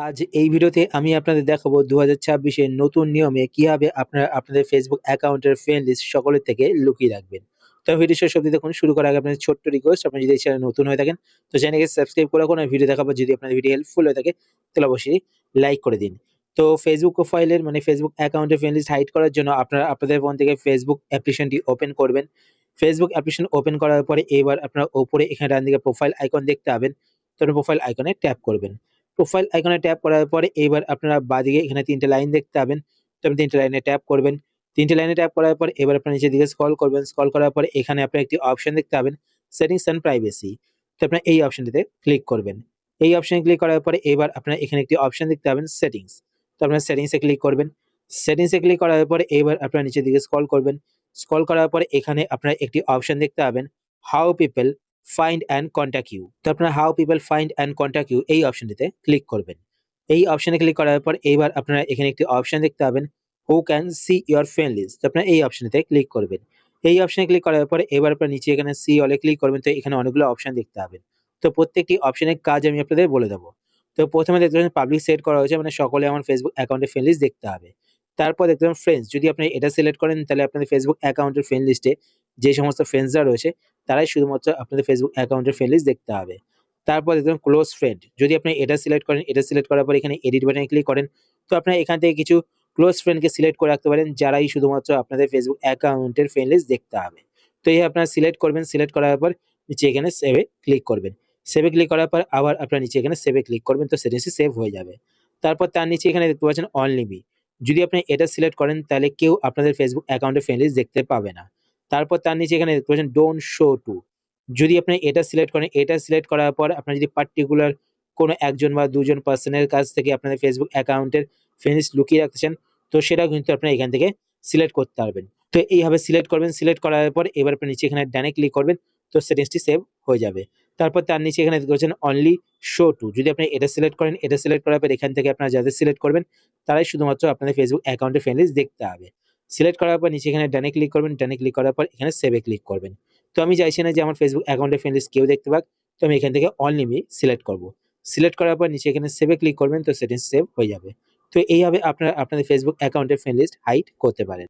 আজ এই ভিডিওতে আমি আপনাদের দেখাবো 2026 এর নতুন নিয়মে কিভাবে আপনারা আপনাদের ফেসবুক অ্যাকাউন্টের ফ্রেন্ড লিস্ট সকলের থেকে লুকিয়ে রাখবেন। তো ভিডিও শেষ অবধি দেখুন। শুরু করার আগে আপনাদের ছোট্ট রিকোয়েস্ট, আপনি যদি এই চ্যানেলে নতুন হয়ে থাকেন তো চ্যানেলকে সাবস্ক্রাইব করে রাখুন। আর ভিডিও দেখার পর যদি আপনাদের ভিডিও হেল্পফুল হয়ে থাকে তাহলে অবশ্যই লাইক করে দিন। তো ফেসবুক প্রোফাইলের ফেসবুক অ্যাকাউন্টের ফ্রেন্ড লিস্ট হাইড করার জন্য আপনারা আপনাদের ফোন থেকে ফেসবুক অ্যাপ্লিকেশনটি ওপেন করবেন। ফেসবুক অ্যাপ্লিকেশন ওপেন করার পরে এবার আপনারা উপরে এখানে ডান দিকে প্রোফাইল আইকন দেখতে পাবেন। তো প্রোফাইল আইকনে ট্যাপ করবেন। প্রোফাইল আইকনে ট্যাপ করার পরে এবার আপনারা বাঁদিকে এখানে ৩ টে লাইন দেখতে পাবেন। তো আপনি ৩ টে লাইনে ট্যাপ করবেন। ৩ টে লাইনে ট্যাপ করার পর এবার আপনারা নিচের দিকে স্ক্রল করবেন। স্ক্রল করার পরে এখানে আপনারা একটি অপশন দেখতে পাবেন, সেটিংস অ্যান্ড প্রাইভেসি। তো আপনারা এই অপশনটিতে ক্লিক করবেন। এই অপশনে ক্লিক করার পরে এবার আপনারা এখানে একটি অপশন দেখতে পাবেন, সেটিংস। তো আপনারা সেটিংসে ক্লিক করবেন। সেটিংসে ক্লিক করার পরে এবার আপনারা নিচের দিকে স্ক্রল করবেন। স্ক্রল করার পরে এখানে আপনারা একটি অপশন দেখতে পাবেন, how people find and contact you. তো আপনারা how people find and contact you এই অপশনটিতে ক্লিক করবেন। এই অপশনে ক্লিক করার পর এইবার আপনারা এখানে একটি অপশন দেখতে পাবেন, who can see your friend list. তো আপনারা এই অপশনটিতে ক্লিক করবেন। এই অপশনে ক্লিক করার পরে এবার আপনারা নিচে এখানে সি অল এ ক্লিক করবেন। তো এখানে অনেকগুলো অপশন দেখতে পাবেন। তো প্রত্যেকটি অপশনের কাজ আমি আপনাদের বলে দেবো। তো প্রথমে দেখতে পাচ্ছেন পাবলিক সেট করা হয়েছে, সকলে আমার ফেসবুক অ্যাকাউন্টের ফ্রেন্ড লিস্ট দেখতে হবে। তারপর দেখতে পাবেন ফ্রেন্ডস, যদি আপনি এটা সিলেক্ট করেন তাহলে আপনাদের ফেসবুক অ্যাকাউন্টের ফ্রেন্ড লিস্টে যে সমস্ত ফ্রেন্ডসরা রয়েছে তারাই শুধুমাত্র আপনাদের ফেসবুক অ্যাকাউন্টের ফ্রেন্ড লিস্ট দেখতে হবে। তারপর দেখবেন ক্লোজ ফ্রেন্ড, যদি আপনি এটা সিলেক্ট করেন, এটা সিলেক্ট করার পর এখানে এডিট বাটনে ক্লিক করেন। তো আপনারা এখান থেকে কিছু ক্লোজ ফ্রেন্ডকে সিলেক্ট করে রাখতে পারেন, যারাই শুধুমাত্র আপনাদের ফেসবুক অ্যাকাউন্টের ফ্রেন্ড লিস্ট দেখতে হবে। তো এই আপনারা সিলেক্ট করবেন। সিলেক্ট করার পর নিচে এখানে সেভে ক্লিক করবেন। সেভে ক্লিক করার পর আবার আপনারা নিচে এখানে সেভে ক্লিক করবেন। তো সেটিংসটি সেভ হয়ে যাবে। তারপর তার নিচে এখানে দেখতে পাচ্ছেন অনলি মি, যদি আপনি এটা সিলেক্ট করেন তাহলে কেউ আপনাদের ফেসবুক অ্যাকাউন্টের ফ্রেন্ড লিস্ট দেখতে পাবে না। তারপর তার নিচে এখানে দেখতে পাচ্ছেন ডোন্ট শো টু, যদি আপনি এটা সিলেক্ট করেন, এটা সিলেক্ট করার পর আপনার যদি পার্টিকুলার কোনো একজন বা দুজন পার্সনের কাছ থেকে আপনাদের ফেসবুক অ্যাকাউন্টের ফ্রেন্ড লিস্ট লুকিয়ে রাখতে চান তো সেটাও কিন্তু আপনারা এখান থেকে সিলেক্ট করতে পারবেন। তো এইভাবে সিলেক্ট করবেন। সিলেক্ট করার পর এবার আপনি নিচে এখানে ডানে ক্লিক করবেন। তো সেটিংসটি সেভ হয়ে যাবে। তারপর তার নিচে এখানে দেখতে পাচ্ছেন অনলি শো টু, যদি আপনি এটা সিলেক্ট করেন, এটা সিলেক্ট করার পর এখান থেকে আপনারা যাদের সিলেক্ট করবেন তারাই শুধুমাত্র আপনাদের ফেসবুক অ্যাকাউন্টের ফ্রেন্ড লিস্ট দেখতে হবে। সিলেক্ট করার পর নিচে এখানে ডানে ক্লিক করবেন। ডানে ক্লিক করার পর এখানে সেভে ক্লিক করবেন। তো আমি চাইছি না যে আমার ফেসবুক অ্যাকাউন্টের ফ্রেন্ড লিস্ট কেউ দেখতে পাক। তো আমি এখান থেকে অনলি মি সিলেক্ট করব। সিলেক্ট করার পর নিচে এখানে সেভে ক্লিক করবেন। তো সেটিংস সেভ হয়ে যাবে। তো এইভাবে আপনারা আপনাদের ফেসবুক অ্যাকাউন্টের ফ্রেন্ড লিস্ট হাইড করতে পারেন।